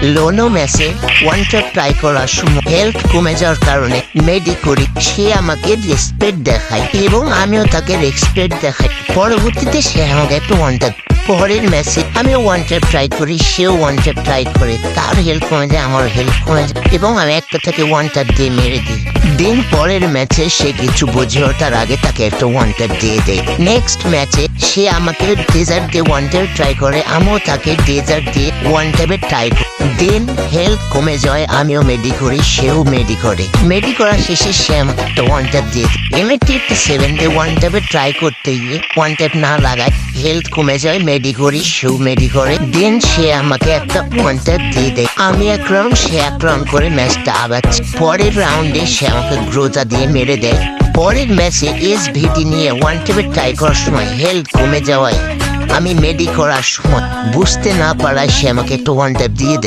লোনো ম্যাচে one tap try করার সময় হেলথ কমে যাওয়ার কারণে মেডি করি। সে আমাকে রেসপেক্ট দেখায় এবং আমিও তাকে রেসপেক্ট দেখাই। পরবর্তীতে সে আমাকে একটা ওয়ান ট্যাপ, পরের ম্যাচে আমি ওয়ান ট্যাপ ট্রাই করি, সেও ওয়ান ট্যাপ ট্রাই করে। তার হেলথ কমে যায়, আমার হেলথ কমে যায় এবং আমি একটা থেকে ওয়ান ট্যাপ দিয়ে মেরে দিই। দিন পরের ম্যাচে সে কিছু বুঝে ওঠার আগে তাকে একটা ওয়ান ট্যাপ দিয়ে দেয়। নেক্সট ম্যাচে সে আমাকে ডেজার্ট দিয়ে ওয়ান ট্যাপ ট্রাই করে, আমিও তাকে ডেজার্ট দিয়ে ওয়ান ট্যাপে ট্রাই করি। দিন হেলথ কমে যায়, আমিও মেডি করি, সেও মেডি করে। মেডি করার শেষে সে আমাকে একটা ওয়ান ট্যাপ দিয়ে দেয়। MA-7 দিয়ে ওয়ান ট্যাপে ট্রাই করতে গিয়ে ওয়ান ট্যাপ না লাগায় হেলথ কমে যায়, মেডি করি, সেও মেডি করে। দেন সে আমাকে একটা ওয়ান ট্যাপ দিয়ে দেয়। আমি এক রাউন্ড, সে এক রাউন্ড করে ম্যাচটা আগাচ্ছি। পরের রাউন্ডে সে আমাকে গ্রোজা দিয়ে মেরে দেয়। পরের ম্যাচে SVD নিয়ে ওয়ান ট্যাপে ট্রাই করার সময় হেলথ কমে যাওয়ায় আমি মেডি করার সময় বুঝতে না পারায় সে আমাকে একটা ওয়ান ট্যাপ দিয়ে দেয়।